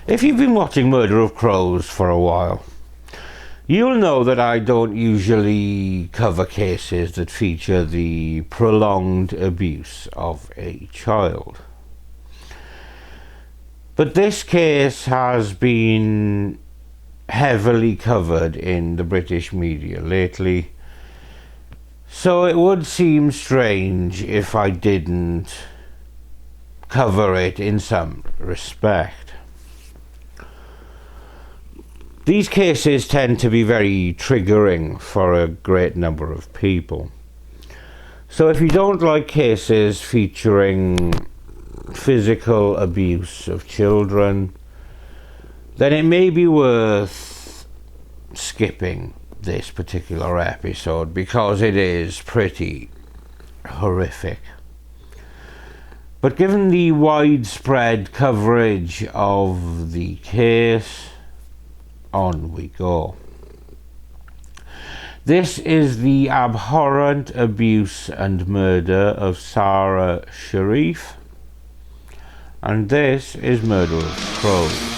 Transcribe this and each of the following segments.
If you've been watching Murder of Crows for a while, you'll know that I don't usually cover cases that feature the prolonged abuse of a child. But this case has been heavily covered in the British media lately, so it would seem strange if I didn't cover it in some respect. These cases tend to be very triggering for a great number of people. So if you don't like cases featuring physical abuse of children, then it may be worth skipping this particular episode because it is pretty horrific. But given the widespread coverage of the case, on we go. This is the abhorrent abuse and murder of Sara Sharif, and this is Murder of Crows.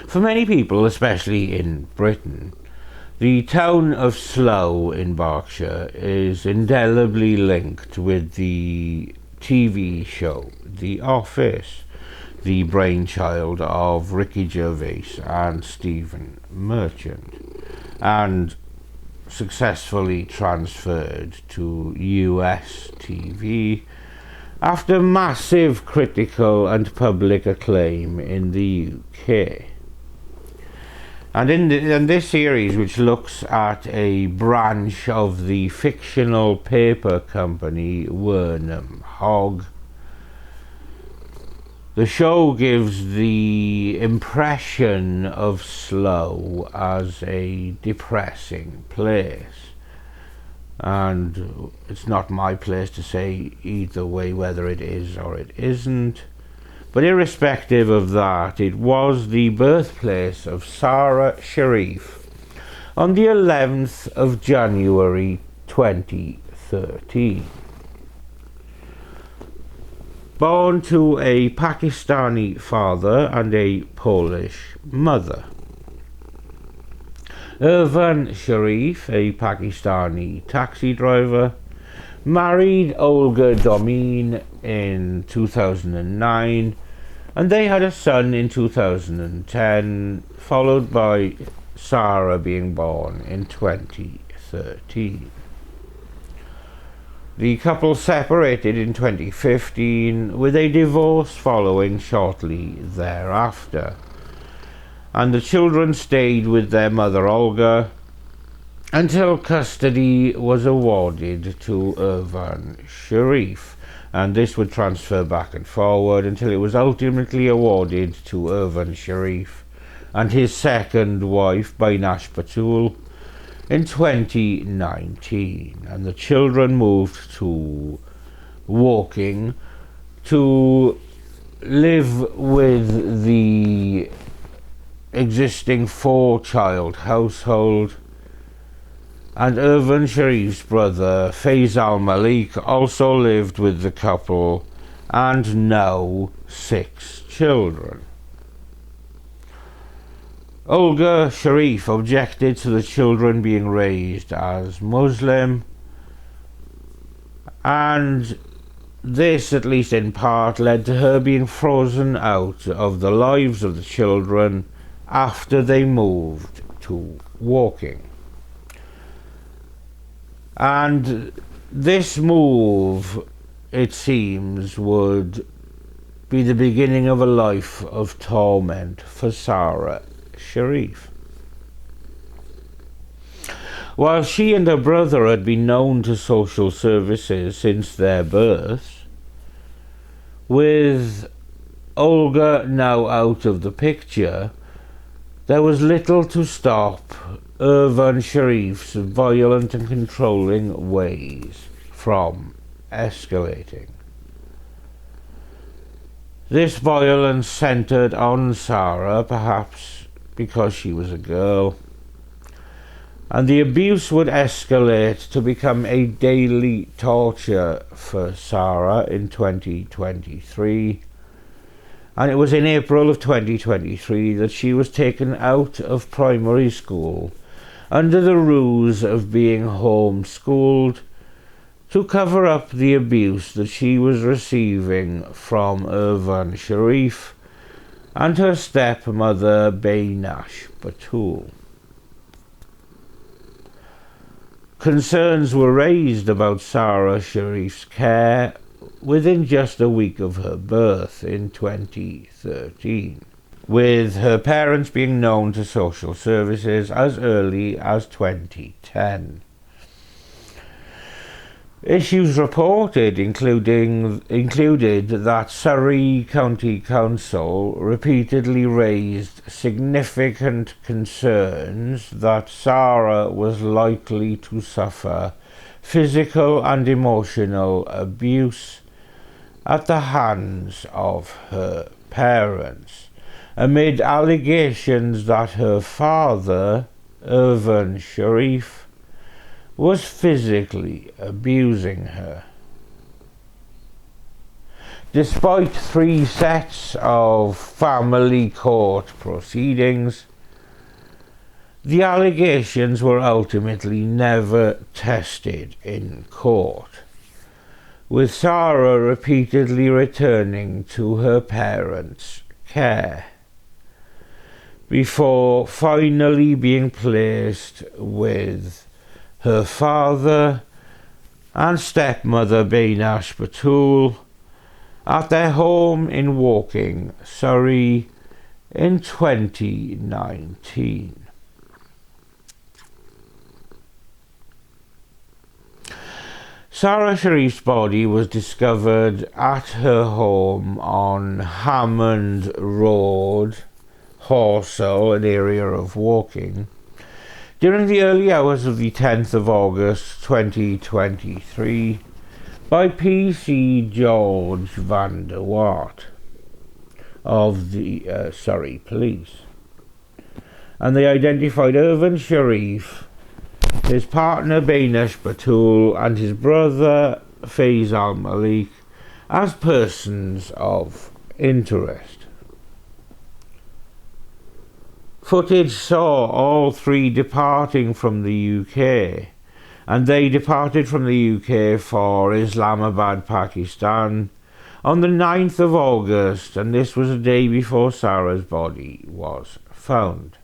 For many people, especially in Britain, the town of Slough in Berkshire is indelibly linked with the TV show The Office, the brainchild of Ricky Gervais and Stephen Merchant, and successfully transferred to US TV after massive critical and public acclaim in the UK. And in this series, which looks at a branch of the fictional paper company Wernham Hogg, the show gives the impression of Slough as a depressing place. And it's not my place to say either way whether it is or it isn't. But irrespective of that, it was the birthplace of Sara Sharif on the 11th of January 2013. Born to a Pakistani father and a Polish mother. Irfan Sharif, a Pakistani taxi driver, married Olga Domin in 2009, and they had a son in 2010, followed by Sara being born in 2013. The couple separated in 2015, with a divorce following shortly thereafter, and the children stayed with their mother Olga until custody was awarded to Irfan Sharif, and this would transfer back and forward until it was ultimately awarded to Irfan Sharif and his second wife, Bainash Batul, in 2019. And the children moved to Woking to live with the existing 4-child household. And Irfan Sharif's brother, Faisal Malik, also lived with the couple, and now 6 children. Olga Sharif objected to the children being raised as Muslim, and this, at least in part, led to her being frozen out of the lives of the children after they moved to Woking. And This move, it seems, would be the beginning of a life of torment for Sara Sharif. While she and her brother had been known to social services since their births, with Olga now out of the picture, there was little to stop Irfan Sharif's violent and controlling ways from escalating. This violence centered on Sara, perhaps because she was a girl, and the abuse would escalate to become a daily torture for Sara in 2023. And it was in April of 2023 that she was taken out of primary school under the ruse of being homeschooled to cover up the abuse that she was receiving from Irfan Sharif and her stepmother Beinash Batul. Concerns were raised about Sara Sharif's care within just a week of her birth in 2013, with her parents being known to social services as early as 2010. Issues reported included that Surrey County Council repeatedly raised significant concerns that Sara was likely to suffer physical and emotional abuse at the hands of her parents, amid allegations that her father, Irfan Sharif, was physically abusing her. Despite 3 sets of family court proceedings, the allegations were ultimately never tested in court, with Sara repeatedly returning to her parents' care before finally being placed with her father and stepmother Beinash Batul at their home in Woking, Surrey, in 2019. Sara Sharif's body was discovered at her home on Hammond Road, Horsell, an area of Woking, during the early hours of the 10th of August 2023 by PC George van der Wart of the Surrey Police. And they identified Irfan Sharif, his partner Beinash Batul and his brother Faisal Malik as persons of interest. Footage saw all 3 departing from the UK, and they departed from the UK for Islamabad, Pakistan on the 9th of August, and this was a day before Sara's body was found.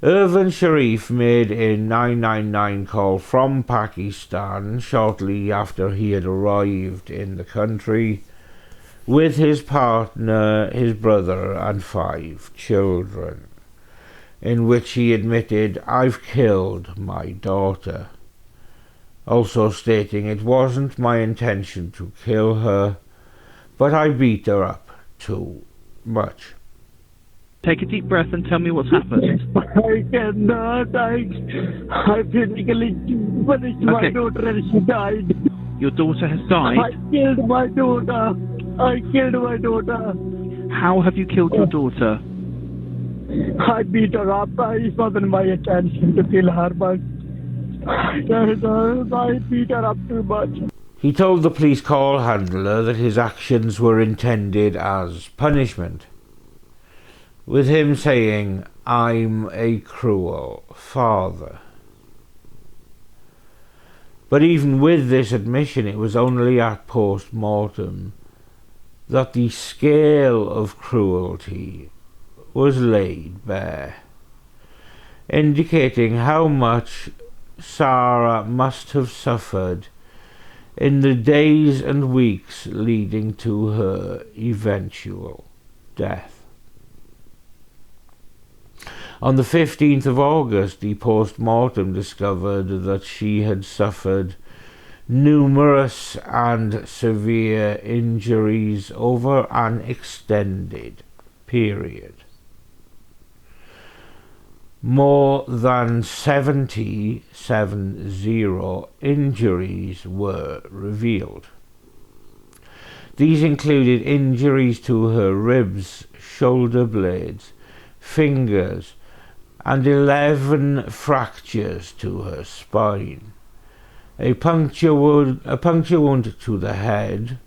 Irfan Sharif made a 999 call from Pakistan shortly after he had arrived in the country with his partner, his brother and 5 children, in which he admitted, "I've killed my daughter," also stating, "It wasn't my intention to kill her, but I beat her up too much." Take a deep breath and tell me what's happened. I cannot. I physically punished my daughter and she died. Your daughter has died? I killed my daughter. How have you killed your daughter? I beat her up. It wasn't my intention to kill her, but I beat her up too much. He told the police call handler that his actions were intended as punishment, with him saying, "I'm a cruel father." But even with this admission, it was only at post-mortem that the scale of cruelty was laid bare, indicating how much Sara must have suffered in the days and weeks leading to her eventual death. On the 15th of August, the post-mortem discovered that she had suffered numerous and severe injuries over an extended period. More than 70 injuries were revealed. These included injuries to her ribs, shoulder blades, fingers, and 11 fractures to her spine, a puncture wound to the head,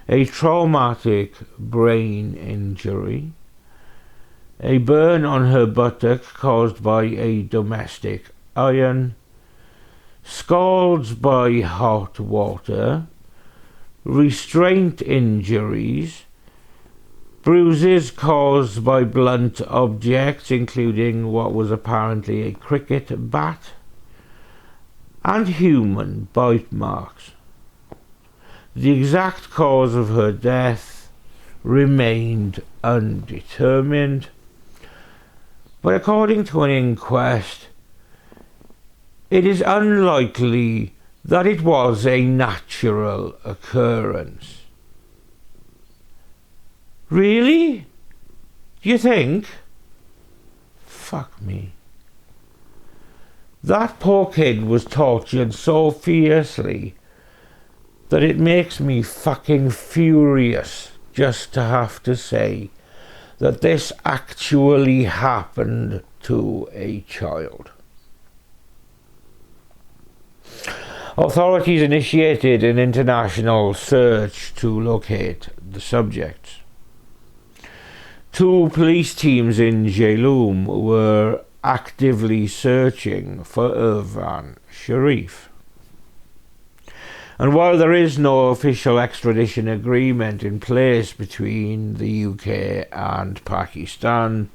a traumatic brain injury, a burn on her buttock caused by a domestic iron, scalds by hot water, restraint injuries, bruises caused by blunt objects, including what was apparently a cricket bat, and human bite marks. The exact cause of her death remained undetermined, but according to an inquest, it is unlikely that it was a natural occurrence. Really? Do you think? Fuck me. That poor kid was tortured so fiercely that it makes me fucking furious just to have to say that this actually happened to a child. Authorities initiated an international search to locate the subjects. 2 police teams in Jhelum were actively searching for Sara Sharif. And while there is no official extradition agreement in place between the UK and Pakistan,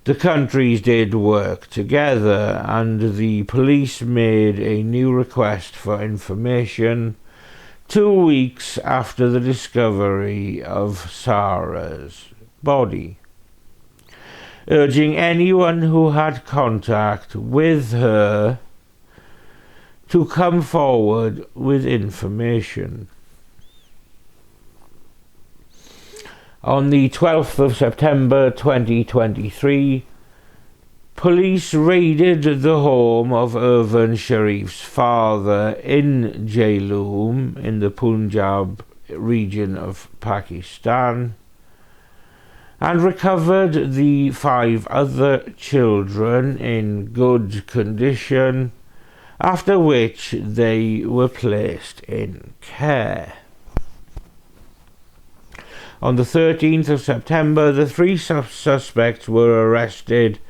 the countries did work together, and the police made a new request for information 2 weeks after the discovery of Sara's body, urging anyone who had contact with her to come forward with information. On the 12th of September 2023, police raided the home of Sara Sharif's father in Jhelum in the Punjab region of Pakistan, and recovered the 5 other children in good condition, after which they were placed in care. On the 13th of September, the 3 suspects were arrested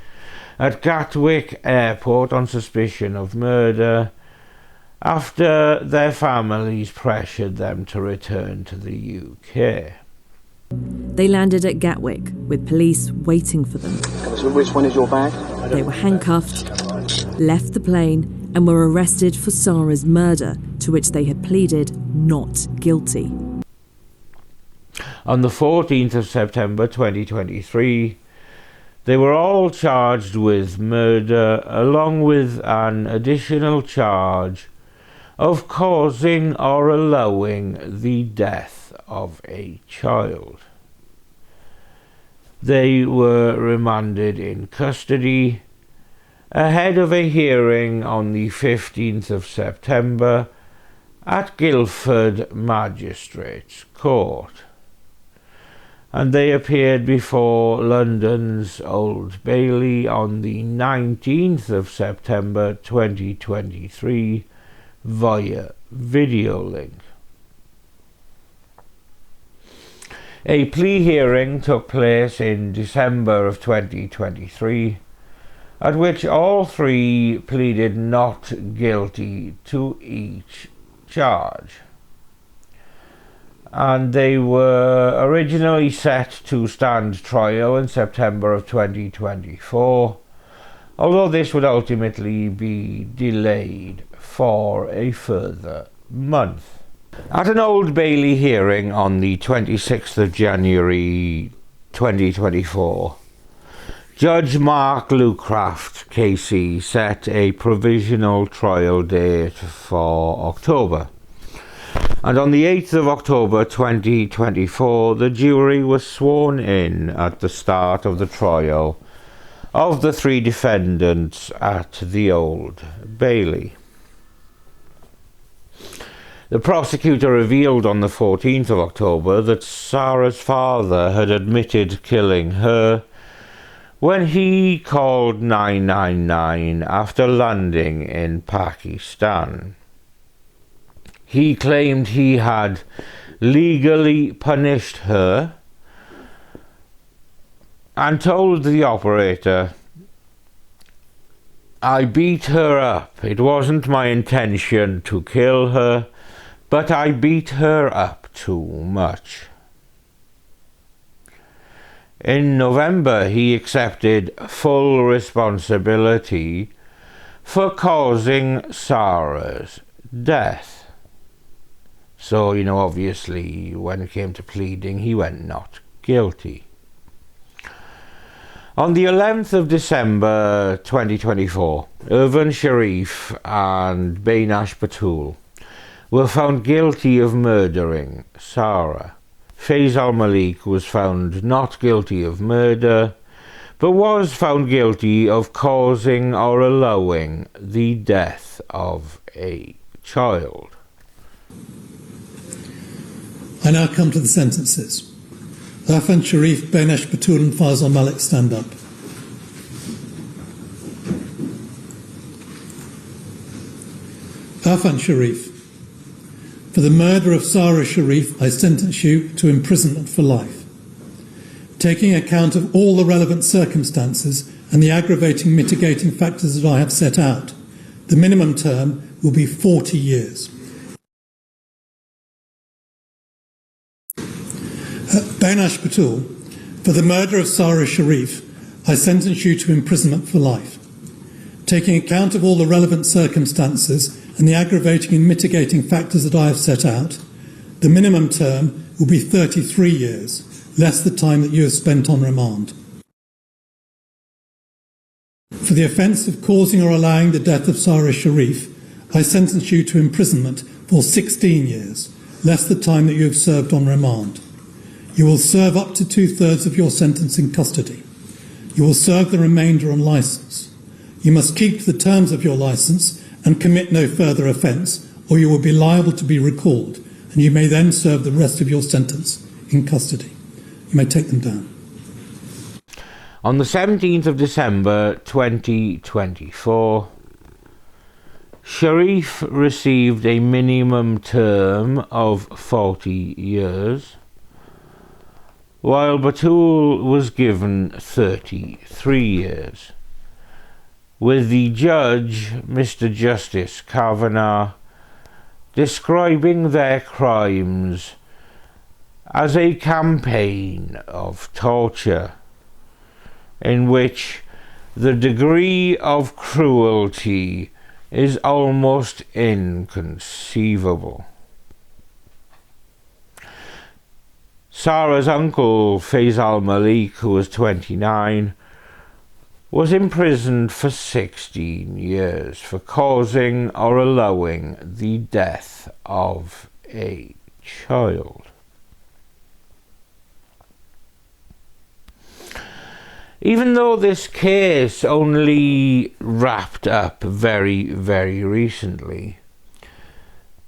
at Gatwick Airport on suspicion of murder, after their families pressured them to return to the UK. They landed at Gatwick, with police waiting for them. So which one is your bag? They were handcuffed, left the plane, and were arrested for Sara's murder, to which they had pleaded not guilty. On the 14th of September 2023, they were all charged with murder, along with an additional charge of causing or allowing the death of a child. They were remanded in custody ahead of a hearing on the 15th of September at Guildford Magistrates Court, and they appeared before London's Old Bailey on the 19th of September 2023 via video link. A plea hearing took place in December of 2023, at which all 3 pleaded not guilty to each charge, and they were originally set to stand trial in September of 2024, although this would ultimately be delayed for a further month. At an Old Bailey hearing on the 26th of January 2024, Judge Mark Lucraft, KC, set a provisional trial date for October. And on the 8th of October 2024, the jury was sworn in at the start of the trial of the 3 defendants at the Old Bailey. The prosecutor revealed on the 14th of October that Sara's father had admitted killing her when he called 999 after landing in Pakistan. He claimed he had legally punished her and told the operator, "I beat her up. It wasn't my intention to kill her, but I beat her up too much." In November, he accepted full responsibility for causing Sara's death. So, obviously, when it came to pleading, he went not guilty. On the 11th of December 2024, Rhys Sharif and Bainash Batul were found guilty of murdering Sara. Faisal Malik was found not guilty of murder, but was found guilty of causing or allowing the death of a child. I now come to the sentences. Rhys Sharif, Bainash Batul and Faisal Malik, stand up. Rhys Sharif, for the murder of Sara Sharif, I sentence you to imprisonment for life. Taking account of all the relevant circumstances and the aggravating mitigating factors that I have set out, the minimum term will be 40 years. Bainash Batul, for the murder of Sara Sharif, I sentence you to imprisonment for life. Taking account of all the relevant circumstances and the aggravating and mitigating factors that I have set out, the minimum term will be 33 years, less the time that you have spent on remand. For the offence of causing or allowing the death of Sara Sharif, I sentence you to imprisonment for 16 years, less the time that you have served on remand. You will serve up to 2/3 of your sentence in custody. You will serve the remainder on licence. You must keep to the terms of your licence and commit no further offence, or you will be liable to be recalled, and you may then serve the rest of your sentence in custody. You may take them down. On the 17th of December 2024, Sharif received a minimum term of 40 years, while Batul was given 33 years, with the judge, Mr. Justice Kavanagh, describing their crimes as a campaign of torture, in which the degree of cruelty is almost inconceivable. Sara's uncle, Faisal Malik, who was 29, was imprisoned for 16 years for causing or allowing the death of a child. Even though this case only wrapped up very, very recently,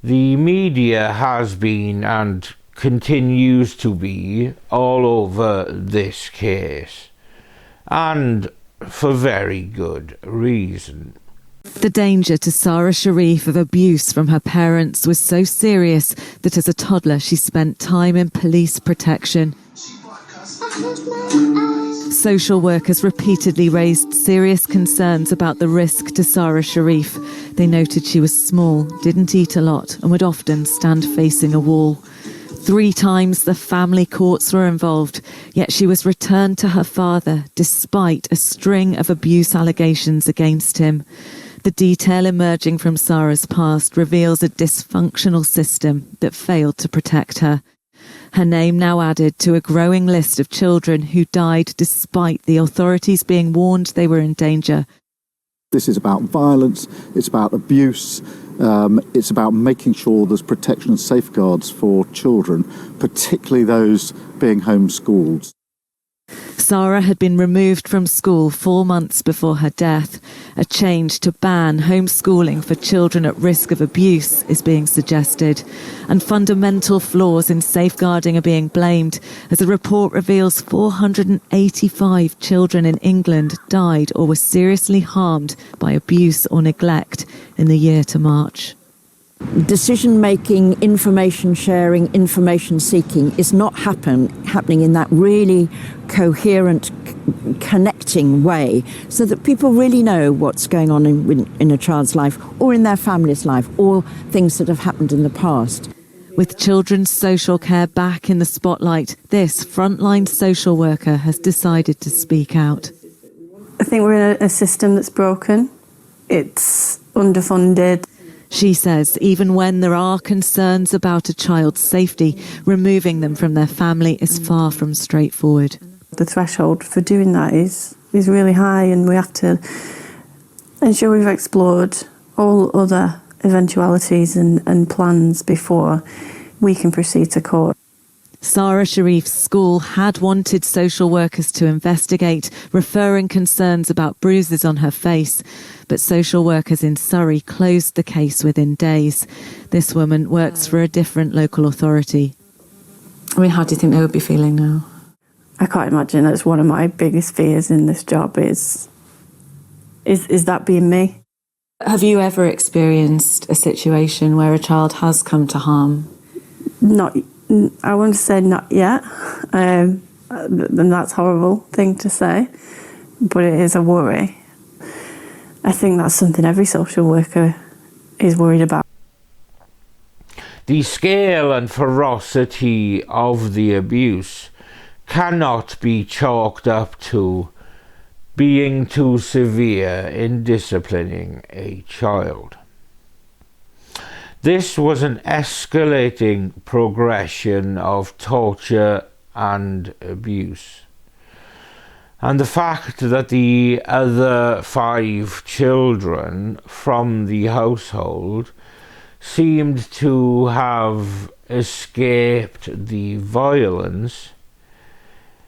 the media has been and continues to be all over this case, and for very good reason. The danger to Sara Sharif of abuse from her parents was so serious that as a toddler she spent time in police protection. Social workers repeatedly raised serious concerns about the risk to Sara Sharif. They noted she was small, didn't eat a lot, and would often stand facing a wall. 3 times the family courts were involved, yet she was returned to her father despite a string of abuse allegations against him. The detail emerging from Sara's past reveals a dysfunctional system that failed to protect her. Her name now added to a growing list of children who died despite the authorities being warned they were in danger. This is about violence, it's about abuse, it's about making sure there's protection and safeguards for children, particularly those being homeschooled. Sara had been removed from school 4 months before her death. A change to ban homeschooling for children at risk of abuse is being suggested, and fundamental flaws in safeguarding are being blamed, as a report reveals 485 children in England died or were seriously harmed by abuse or neglect in the year to March. Decision-making, information-sharing, information-seeking is not happening in that really coherent, connecting way, so that people really know what's going on in a child's life or in their family's life, or things that have happened in the past. With children's social care back in the spotlight, this frontline social worker has decided to speak out. I think we're in a system that's broken. It's underfunded. She says even when there are concerns about a child's safety, removing them from their family is far from straightforward. The threshold for doing that is really high, and we have to ensure we've explored all other eventualities and plans before we can proceed to court. Sara Sharif's school had wanted social workers to investigate, referring concerns about bruises on her face, but social workers in Surrey closed the case within days. This woman works for a different local authority. I mean, how do you think they would be feeling now? I can't imagine. That's one of my biggest fears in this job is that being me. Have you ever experienced a situation where a child has come to harm? I want to say not yet, and that's a horrible thing to say, but it is a worry. I think that's something every social worker is worried about. The scale and ferocity of the abuse cannot be chalked up to being too severe in disciplining a child. This was an escalating progression of torture and abuse. And the fact that the other 5 children from the household seemed to have escaped the violence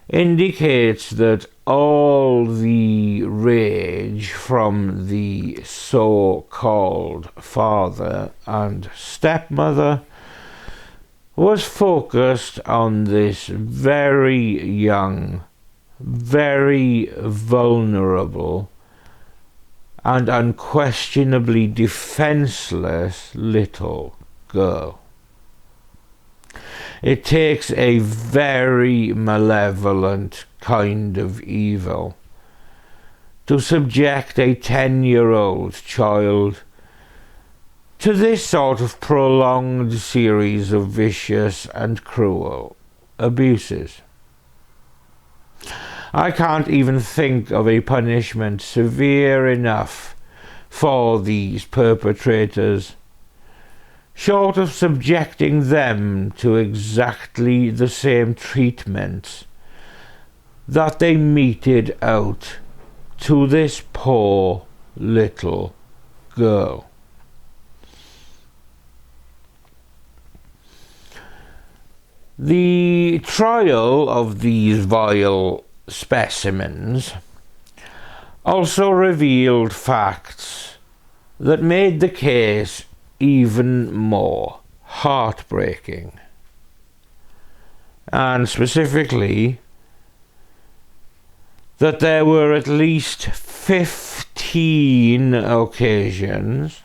indicates that all the rage from the so-called father and stepmother was focused on this very young, very vulnerable and unquestionably defenseless little girl. It takes a very malevolent kind of evil to subject a 10-year-old child to this sort of prolonged series of vicious and cruel abuses. I can't even think of a punishment severe enough for these perpetrators, short of subjecting them to exactly the same treatment that they meted out to this poor little girl. The trial of these vile specimens also revealed facts that made the case even more heartbreaking, and specifically that there were at least 15 occasions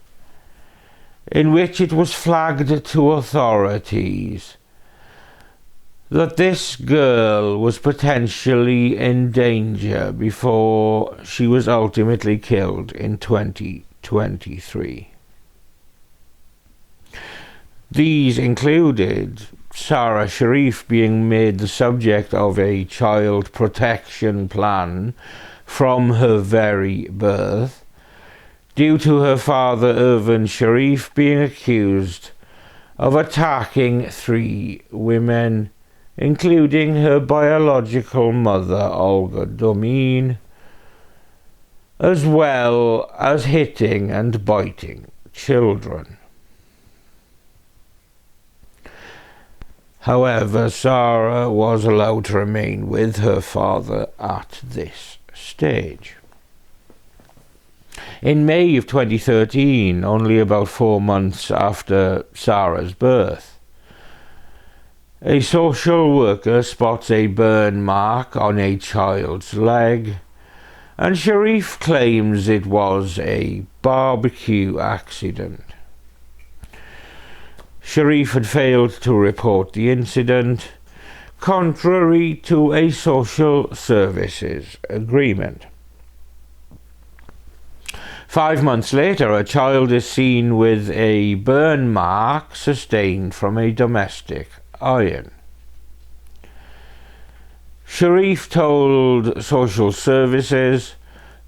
in which it was flagged to authorities that this girl was potentially in danger before she was ultimately killed in 2023. These included Sara Sharif being made the subject of a child protection plan from her very birth, due to her father Irvin Sharif being accused of attacking 3 women, including her biological mother Olga Domin, as well as hitting and biting children. However, Sara was allowed to remain with her father at this stage. In May of 2013, only about 4 months after Sara's birth, a social worker spots a burn mark on a child's leg, and Sharif claims it was a barbecue accident. Sharif had failed to report the incident, contrary to a social services agreement. 5 months later, a child is seen with a burn mark sustained from a domestic iron. Sharif told social services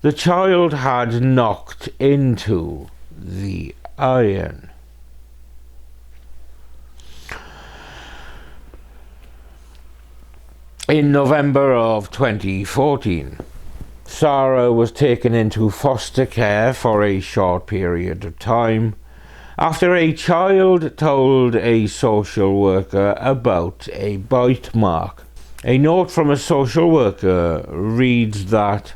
the child had knocked into the iron. In November of 2014, Sara was taken into foster care for a short period of time after a child told a social worker about a bite mark. A note from a social worker reads that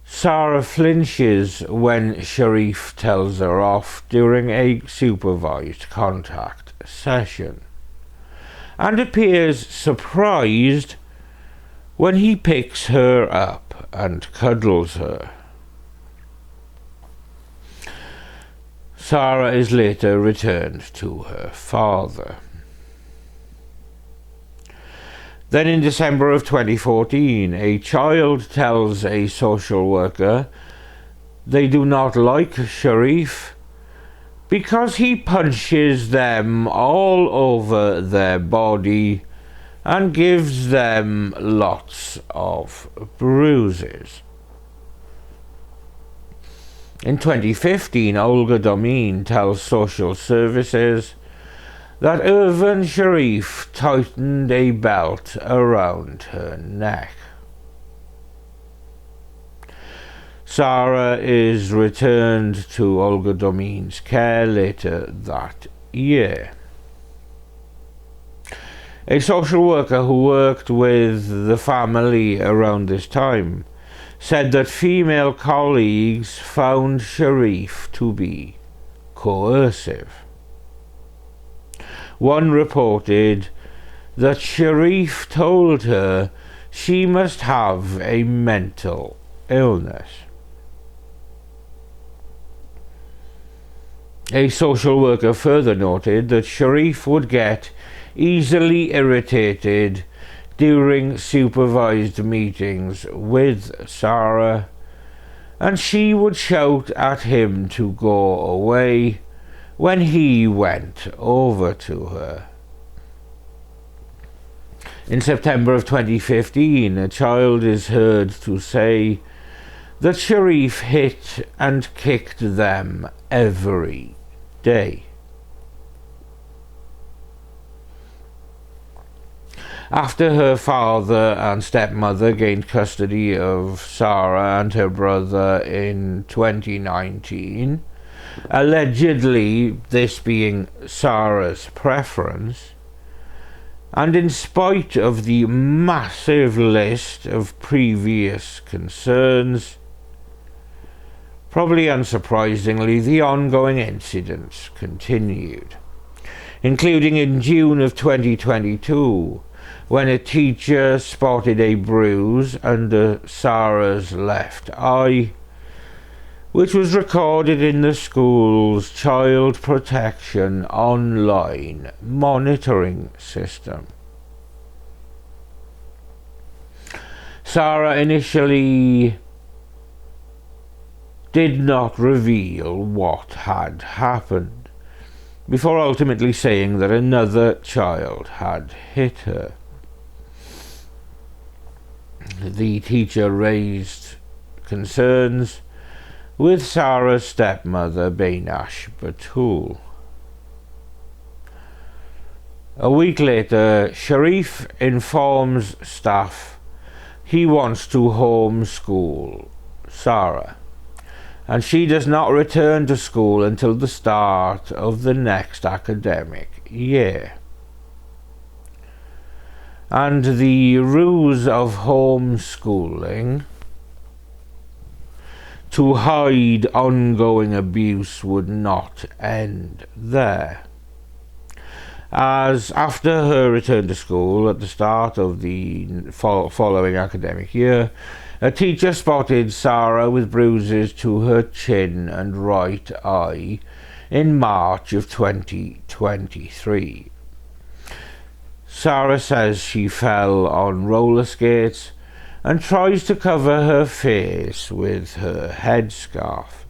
Sara flinches when Sharif tells her off during a supervised contact session, and appears surprised when he picks her up and cuddles her. Sara is later returned to her father. Then in December of 2014, a child tells a social worker they do not like Sharif because he punches them all over their body and gives them lots of bruises. In 2015, Olga Domin tells social services that Irvin Sharif tightened a belt around her neck. Sara is returned to Olga Domin's care later that year. A social worker who worked with the family around this time said that female colleagues found Sharif to be coercive. One reported that Sharif told her she must have a mental illness. A social worker further noted that Sharif would get easily irritated during supervised meetings with Sara, and she would shout at him to go away when he went over to her. In September of 2015, a child is heard to say that Sharif hit and kicked them every day. After her father and stepmother gained custody of Sara and her brother in 2019, allegedly this being Sara's preference, and in spite of the massive list of previous concerns, probably unsurprisingly, the ongoing incidents continued, including in June of 2022, when a teacher spotted a bruise under Sara's left eye, which was recorded in the school's child protection online monitoring system. Sara initially did not reveal what had happened, before ultimately saying that another child had hit her. The teacher raised concerns with Sara's stepmother, Beinash Batul. A week later, Sharif informs staff he wants to homeschool Sara, and she does not return to school until the start of the next academic year. And the ruse of homeschooling to hide ongoing abuse would not end there, as after her return to school at the start of the following academic year, a teacher spotted Sara with bruises to her chin and right eye in March of 2023. Sara says she fell on roller skates and tries to cover her face with her headscarf.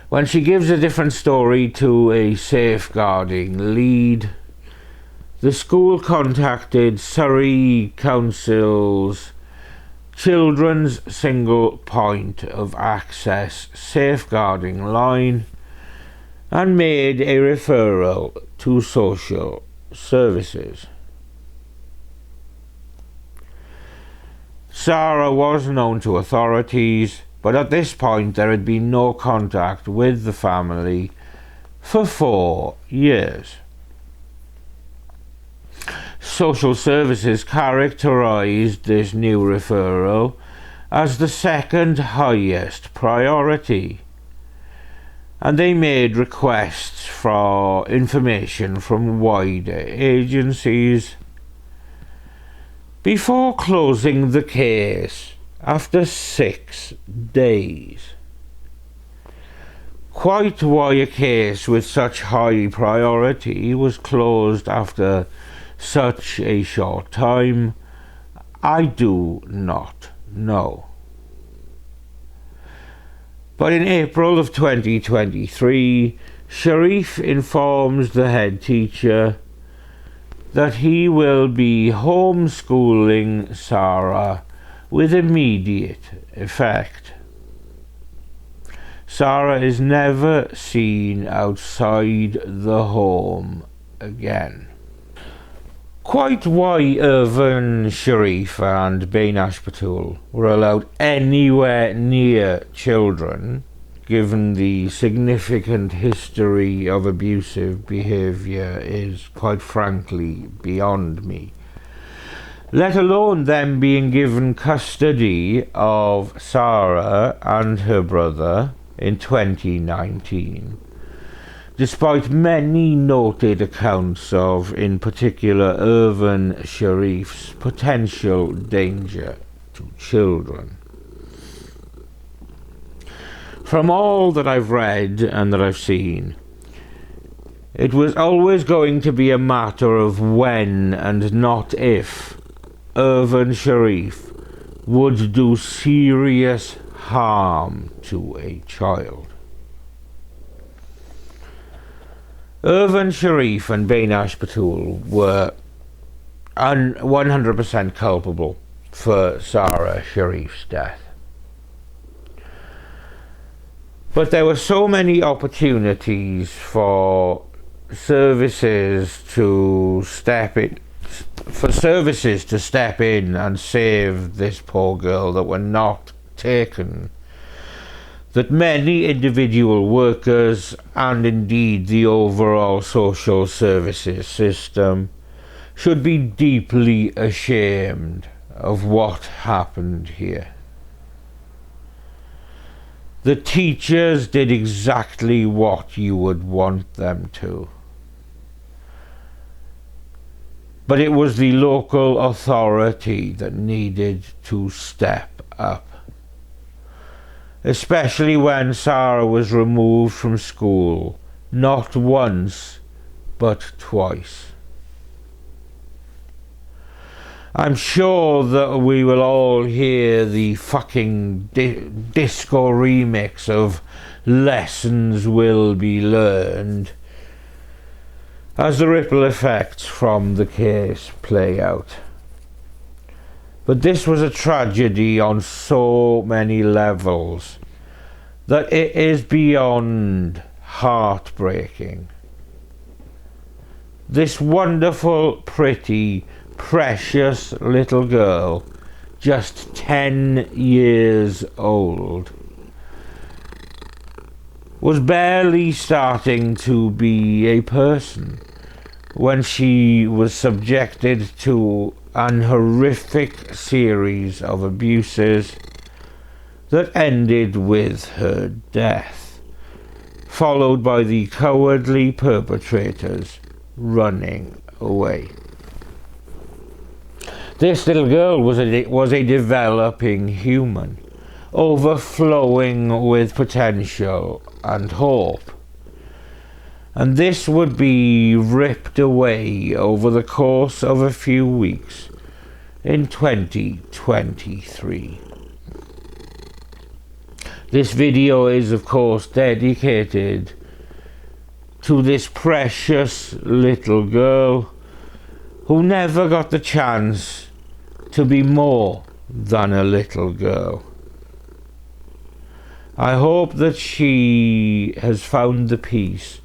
When she gives a different story to a safeguarding lead, the school contacted Surrey Council's Children's Single Point of Access safeguarding line and made a referral to social services. Sara was known to authorities, but at this point there had been no contact with the family for 4 years. Social services characterised this new referral as the second highest priority, and they made requests for information from wider agencies before closing the case after 6 days. Quite why a case with such high priority was closed after such a short time, I do not know. But in April of 2023, Sharif informs the head teacher that he will be homeschooling Sara with immediate effect. Sara is never seen outside the home again. Quite why Irfan Sharif and Beinash Batul were allowed anywhere near children, given the significant history of abusive behaviour, is quite frankly beyond me. Let alone them being given custody of Sara and her brother in 2019. Despite many noted accounts of, in particular, Irfan Sharif's potential danger to children. From all that I've read and that I've seen, it was always going to be a matter of when and not if Irfan Sharif would do serious harm to a child. Irfan Sharif and Beinash Batul were 100% culpable for Sara Sharif's death. But there were so many opportunities for services to step in and save this poor girl that were not taken, that many individual workers and indeed the overall social services system should be deeply ashamed of what happened here. The teachers did exactly what you would want them to. But it was the local authority that needed to step up. Especially when Sara was removed from school, not once, but twice. I'm sure that we will all hear the fucking disco remix of lessons will be learned as the ripple effects from the case play out. But this was a tragedy on so many levels that it is beyond heartbreaking. This wonderful, pretty, precious little girl, just 10 years old, was barely starting to be a person when she was subjected to an horrific series of abuses that ended with her death, followed by the cowardly perpetrators running away. This little girl was a developing human, overflowing with potential and hope. And this would be ripped away over the course of a few weeks in 2023. This video is, of course, dedicated to this precious little girl who never got the chance to be more than a little girl. I hope that she has found the peace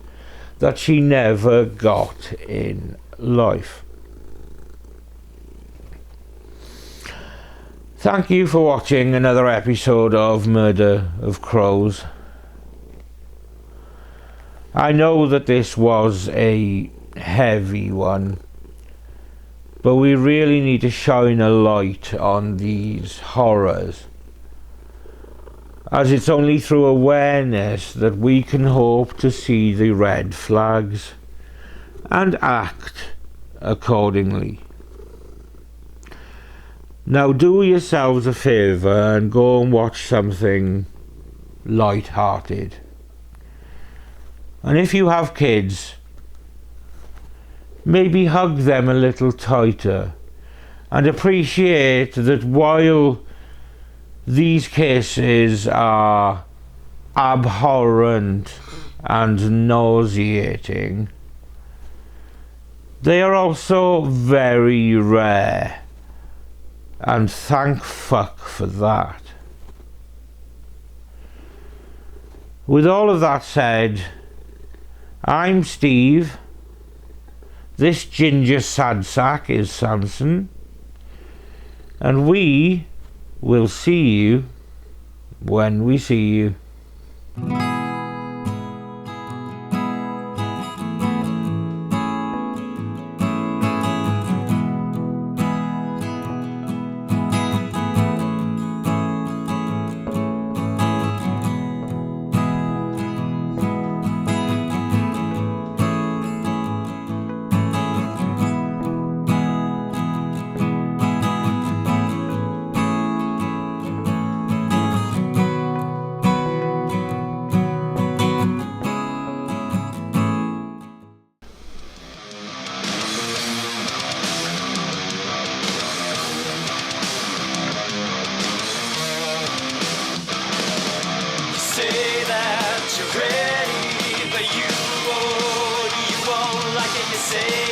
that she never got in life. Thank you for watching another episode of Murder of Crows. I know that this was a heavy one, but we really need to shine a light on these horrors, as it's only through awareness that we can hope to see the red flags and act accordingly. Now do yourselves a favour and go and watch something light-hearted. And if you have kids, maybe hug them a little tighter and appreciate that while these cases are abhorrent and nauseating, they are also very rare, and thank fuck for that. With all of that said, I'm Steve, this ginger sad sack is Samson, and we will see you when we see you. Say that you're ready, but you won't like it, you say